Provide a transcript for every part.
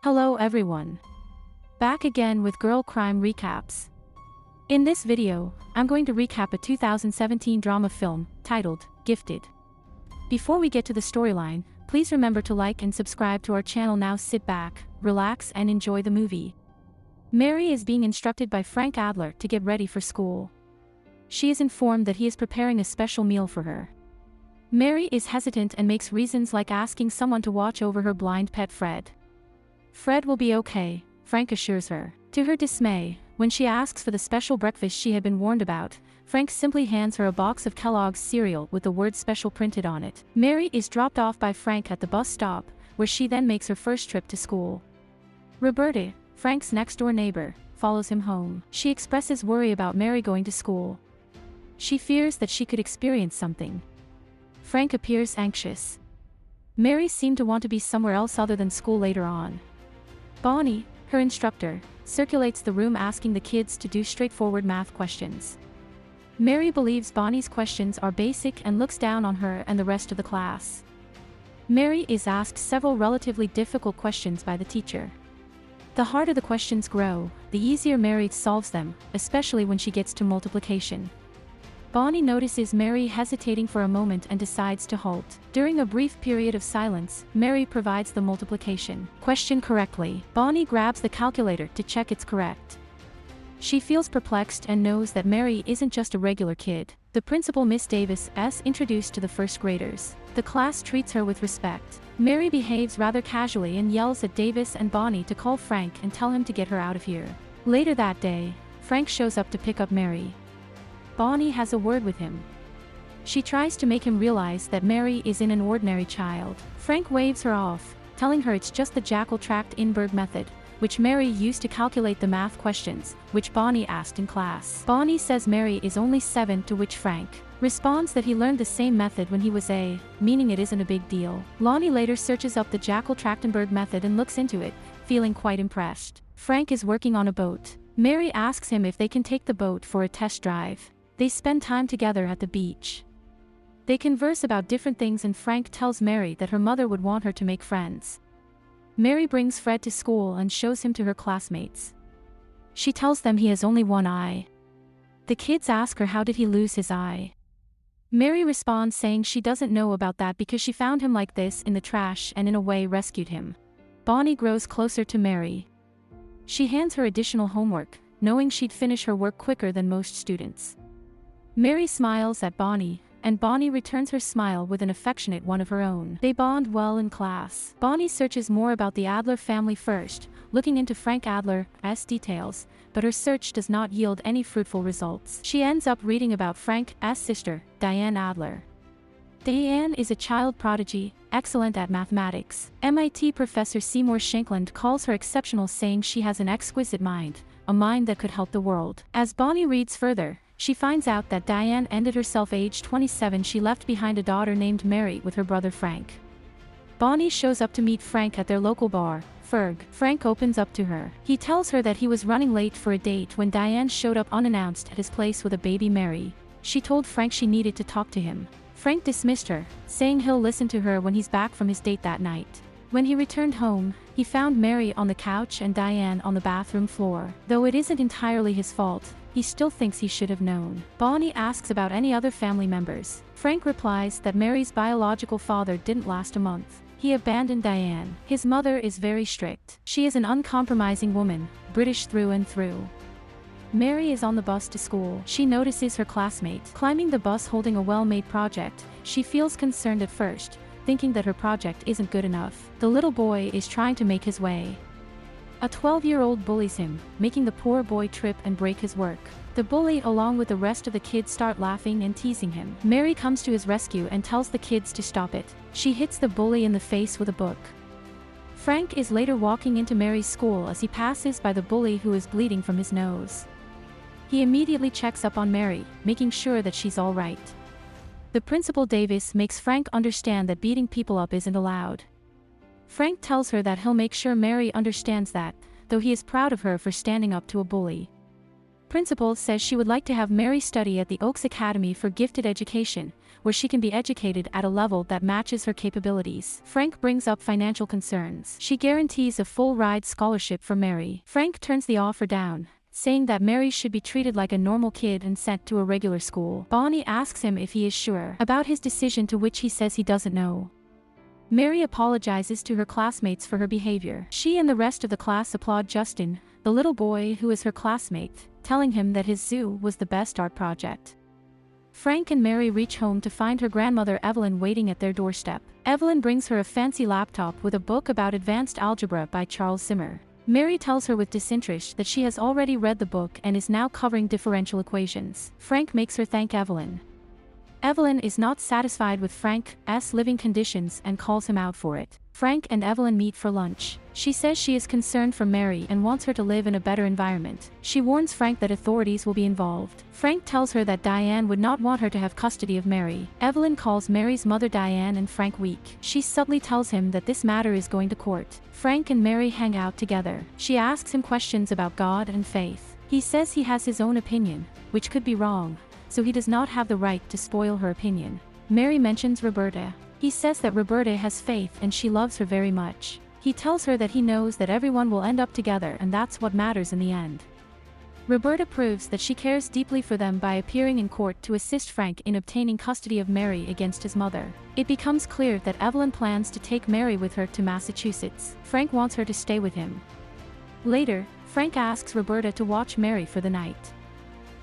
Hello everyone. Back again with Girl Crime Recaps. In this video, I'm going to recap a 2017 drama film, titled, Gifted. Before we get to the storyline, please remember to like and subscribe to our channel now. Sit back, relax and enjoy the movie. Mary is being instructed by Frank Adler to get ready for school. She is informed that he is preparing a special meal for her. Mary is hesitant and makes reasons like asking someone to watch over her blind pet Fred. Fred will be okay, Frank assures her. To her dismay, when she asks for the special breakfast she had been warned about, Frank simply hands her a box of Kellogg's cereal with the word special printed on it. Mary is dropped off by Frank at the bus stop, where she then makes her first trip to school. Roberta, Frank's next-door neighbor, follows him home. She expresses worry about Mary going to school. She fears that she could experience something. Frank appears anxious. Mary seemed to want to be somewhere else other than school later on. Bonnie, her instructor, circulates the room asking the kids to do straightforward math questions. Mary believes Bonnie's questions are basic and looks down on her and the rest of the class. Mary is asked several relatively difficult questions by the teacher. The harder the questions grow, the easier Mary solves them, especially when she gets to multiplication. Bonnie notices Mary hesitating for a moment and decides to halt. During a brief period of silence, Mary provides the multiplication question correctly. Bonnie grabs the calculator to check it's correct. She feels perplexed and knows that Mary isn't just a regular kid. The principal, Miss Davis, is introduced to the first graders. The class treats her with respect. Mary behaves rather casually and yells at Davis and Bonnie to call Frank and tell him to get her out of here. Later that day, Frank shows up to pick up Mary. Bonnie has a word with him. She tries to make him realize that Mary isn't an ordinary child. Frank waves her off, telling her it's just the Jekyll-Tracht-Inberg method, which Mary used to calculate the math questions, which Bonnie asked in class. Bonnie says Mary is only 7, to which Frank responds that he learned the same method when he was a, meaning it isn't a big deal. Lonnie later searches up the Jekyll-Trachtenberg method and looks into it, feeling quite impressed. Frank is working on a boat. Mary asks him if they can take the boat for a test drive. They spend time together at the beach. They converse about different things and Frank tells Mary that her mother would want her to make friends. Mary brings Fred to school and shows him to her classmates. She tells them he has only one eye. The kids ask her how did he lose his eye. Mary responds saying she doesn't know about that because she found him like this in the trash and in a way rescued him. Bonnie grows closer to Mary. She hands her additional homework, knowing she'd finish her work quicker than most students. Mary smiles at Bonnie, and Bonnie returns her smile with an affectionate one of her own. They bond well in class. Bonnie searches more about the Adler family first, looking into Frank Adler's details, but her search does not yield any fruitful results. She ends up reading about Frank's sister, Diane Adler. Diane is a child prodigy, excellent at mathematics. MIT professor Seymour Shankland calls her exceptional, saying she has an exquisite mind, a mind that could help the world. As Bonnie reads further, she finds out that Diane ended herself aged 27. She left behind a daughter named Mary with her brother Frank. Bonnie shows up to meet Frank at their local bar, Ferg. Frank opens up to her. He tells her that he was running late for a date when Diane showed up unannounced at his place with a baby Mary. She told Frank she needed to talk to him. Frank dismissed her, saying he'll listen to her when he's back from his date that night. When he returned home, he found Mary on the couch and Diane on the bathroom floor. Though it isn't entirely his fault, he still thinks he should have known. Bonnie asks about any other family members. Frank replies that Mary's biological father didn't last a month. He abandoned Diane. His mother is very strict. She is an uncompromising woman, British through and through. Mary is on the bus to school. She notices her classmate climbing the bus holding a well-made project. She feels concerned at first, thinking that her project isn't good enough. The little boy is trying to make his way. A 12-year-old bullies him, making the poor boy trip and break his work. The bully along with the rest of the kids start laughing and teasing him. Mary comes to his rescue and tells the kids to stop it. She hits the bully in the face with a book. Frank is later walking into Mary's school as he passes by the bully who is bleeding from his nose. He immediately checks up on Mary, making sure that she's all right. The principal, Davis, makes Frank understand that beating people up isn't allowed. Frank tells her that he'll make sure Mary understands that, though he is proud of her for standing up to a bully. principal says she would like to have Mary study at the Oaks Academy for Gifted Education, where she can be educated at a level that matches her capabilities. Frank brings up financial concerns. She guarantees a full ride scholarship for Mary. Frank turns the offer down, saying that Mary should be treated like a normal kid and sent to a regular school. Bonnie asks him if he is sure about his decision, to which he says he doesn't know. Mary apologizes to her classmates for her behavior. She and the rest of the class applaud Justin, the little boy who is her classmate, telling him that his zoo was the best art project. Frank and Mary reach home to find her grandmother Evelyn waiting at their doorstep. Evelyn brings her a fancy laptop with a book about advanced algebra by Charles Zimmer. Mary tells her with disinterest that she has already read the book and is now covering differential equations. Frank makes her thank Evelyn. Evelyn is not satisfied with Frank's living conditions and calls him out for it. Frank and Evelyn meet for lunch. She says she is concerned for Mary and wants her to live in a better environment. She warns Frank that authorities will be involved. Frank tells her that Diane would not want her to have custody of Mary. Evelyn calls Mary's mother Diane and Frank weak. She subtly tells him that this matter is going to court. Frank and Mary hang out together. She asks him questions about God and faith. He says he has his own opinion, which could be wrong, so he does not have the right to spoil her opinion. Mary mentions Roberta. He says that Roberta has faith and she loves her very much. He tells her that he knows that everyone will end up together and that's what matters in the end. Roberta proves that she cares deeply for them by appearing in court to assist Frank in obtaining custody of Mary against his mother. It becomes clear that Evelyn plans to take Mary with her to Massachusetts. Frank wants her to stay with him. Later, Frank asks Roberta to watch Mary for the night.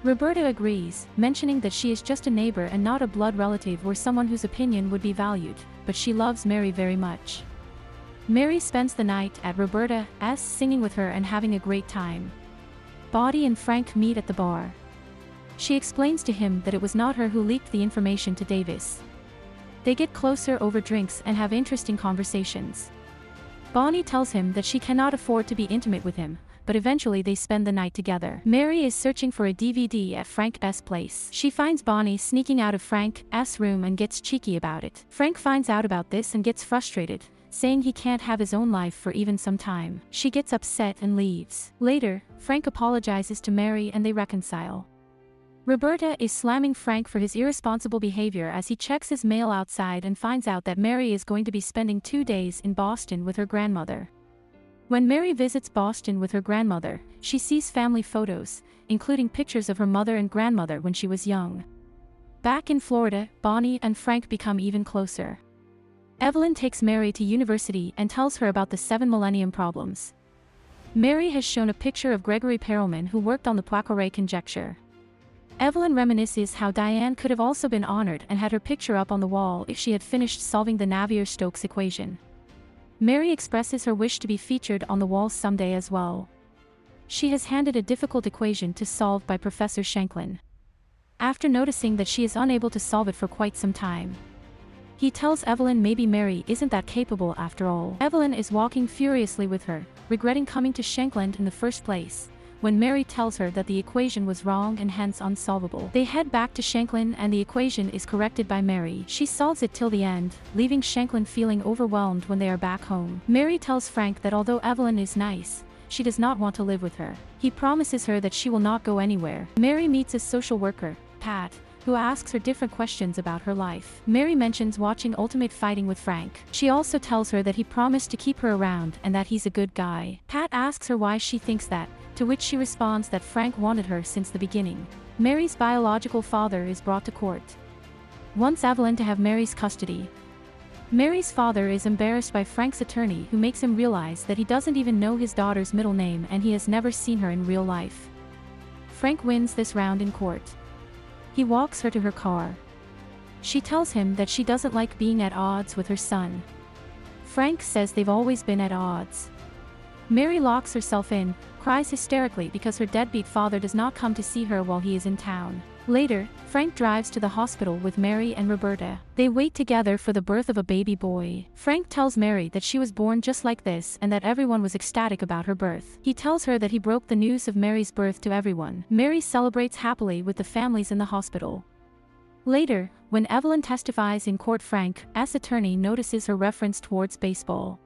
Roberta agrees, mentioning that she is just a neighbor and not a blood relative or someone whose opinion would be valued, but she loves Mary very much. Mary spends the night at Roberta's, singing with her and having a great time. Bonnie and Frank meet at the bar. She explains to him that it was not her who leaked the information to Davis. They get closer over drinks and have interesting conversations. Bonnie tells him that she cannot afford to be intimate with him, but eventually they spend the night together. Mary is searching for a DVD at Frank's place. She finds Bonnie sneaking out of Frank's room and gets cheeky about it. Frank finds out about this and gets frustrated, saying he can't have his own life for even some time. She gets upset and leaves. Later, Frank apologizes to Mary and they reconcile. Roberta is slamming Frank for his irresponsible behavior as he checks his mail outside and finds out that Mary is going to be spending 2 days in Boston with her grandmother. When Mary visits Boston with her grandmother, she sees family photos, including pictures of her mother and grandmother when she was young. Back in Florida, Bonnie and Frank become even closer. Evelyn takes Mary to university and tells her about the 7 millennium problems. Mary has shown a picture of Gregory Perelman, who worked on the Poincare conjecture. Evelyn reminisces how Diane could have also been honored and had her picture up on the wall if she had finished solving the Navier-Stokes equation. Mary expresses her wish to be featured on the wall someday as well. She has handed a difficult equation to solve by Professor Shanklin. After noticing that she is unable to solve it for quite some time, he tells Evelyn maybe Mary isn't that capable after all. Evelyn is walking furiously with her, regretting coming to Shanklin in the first place, when Mary tells her that the equation was wrong and hence unsolvable. They head back to Shanklin and the equation is corrected by Mary. She solves it till the end, leaving Shanklin feeling overwhelmed when they are back home. Mary tells Frank that although Evelyn is nice, she does not want to live with her. He promises her that she will not go anywhere. Mary meets a social worker, Pat, who asks her different questions about her life. Mary mentions watching Ultimate Fighting with Frank. She also tells her that he promised to keep her around and that he's a good guy. Pat asks her why she thinks that, to which she responds that Frank wanted her since the beginning. Mary's biological father is brought to court. Wants Evelyn to have Mary's custody. Mary's father is embarrassed by Frank's attorney, who makes him realize that he doesn't even know his daughter's middle name and he has never seen her in real life. Frank wins this round in court. He walks her to her car. She tells him that she doesn't like being at odds with her son. Frank says they've always been at odds. Mary locks herself in, cries hysterically because her deadbeat father does not come to see her while he is in town. Later, Frank drives to the hospital with Mary and Roberta. They wait together for the birth of a baby boy. Frank tells Mary that she was born just like this and that everyone was ecstatic about her birth. He tells her that he broke the news of Mary's birth to everyone. Mary celebrates happily with the families in the hospital. Later, when Evelyn testifies in court, Frank's attorney notices her reference towards baseball.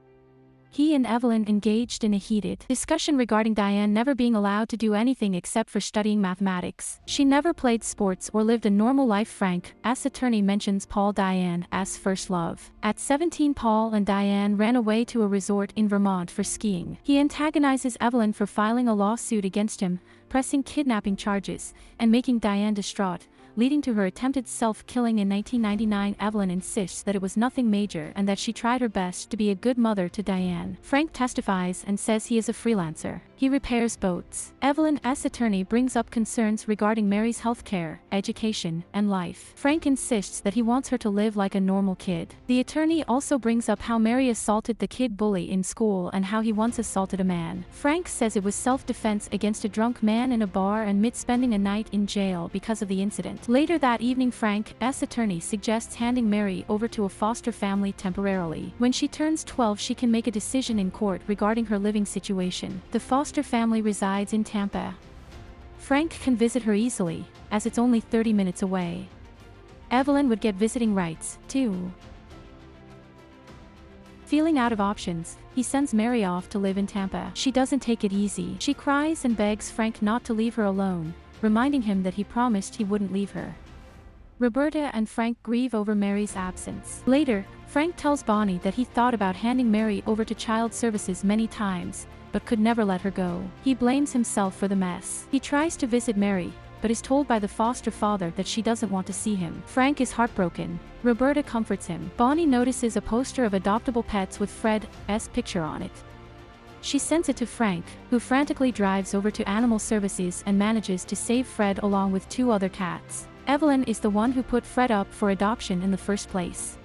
he and Evelyn engaged in a heated discussion regarding Diane never being allowed to do anything except for studying mathematics. She never played sports or lived a normal life. Frank's attorney mentions Paul Diane as first love. At 17, Paul and Diane ran away to a resort in Vermont for skiing. He antagonizes Evelyn for filing a lawsuit against him, pressing kidnapping charges, and making Diane distraught, leading to her attempted self-killing in 1999. Evelyn insists that it was nothing major and that she tried her best to be a good mother to Diane. Frank testifies and says he is a freelancer. He repairs boats. Evelyn's attorney brings up concerns regarding Mary's health care, education, and life. Frank insists that he wants her to live like a normal kid. The attorney also brings up how Mary assaulted the kid bully in school and how he once assaulted a man. Frank says it was self-defense against a drunk man in a bar and admits spending a night in jail because of the incident. Later that evening, Frank's attorney suggests handing Mary over to a foster family temporarily. When she turns 12, she can make a decision in court regarding her living situation. The foster family resides in Tampa. Frank can visit her easily, as it's only 30 minutes away. Evelyn would get visiting rights, too. Feeling out of options, he sends Mary off to live in Tampa. She doesn't take it easy. She cries and begs Frank not to leave her alone, reminding him that he promised he wouldn't leave her. Roberta and Frank grieve over Mary's absence. Later, Frank tells Bonnie that he thought about handing Mary over to child services many times, but could never let her go. He blames himself for the mess. He tries to visit Mary, but is told by the foster father that she doesn't want to see him. Frank is heartbroken. Roberta comforts him. Bonnie notices a poster of adoptable pets with Fred's picture on it. She sends it to Frank, who frantically drives over to Animal Services and manages to save Fred along with 2 other cats. Evelyn is the one who put Fred up for adoption in the first place.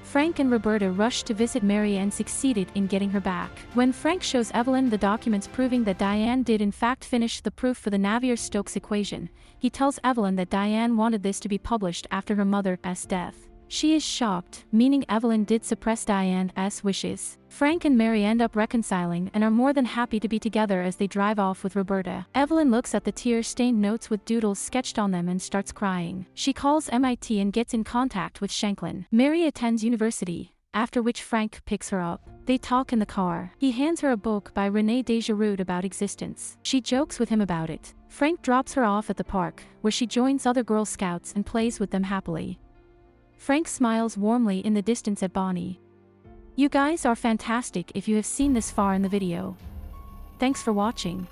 Frank and Roberta rushed to visit Mary and succeeded in getting her back. When Frank shows Evelyn the documents proving that Diane did in fact finish the proof for the Navier-Stokes equation, he tells Evelyn that Diane wanted this to be published after her mother's death. She is shocked, meaning Evelyn did suppress Diane's wishes. Frank and Mary end up reconciling and are more than happy to be together as they drive off with Roberta. Evelyn looks at the tear-stained notes with doodles sketched on them and starts crying. She calls MIT and gets in contact with Shanklin. Mary attends university, after which Frank picks her up. They talk in the car. He hands her a book by René Desjardins about existence. She jokes with him about it. Frank drops her off at the park, where she joins other Girl Scouts and plays with them happily. Frank smiles warmly in the distance at Bonnie. You guys are fantastic if you have seen this far in the video. Thanks for watching.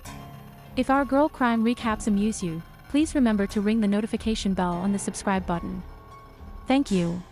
If our girl crime recaps amuse you, please remember to ring the notification bell and the subscribe button. Thank you.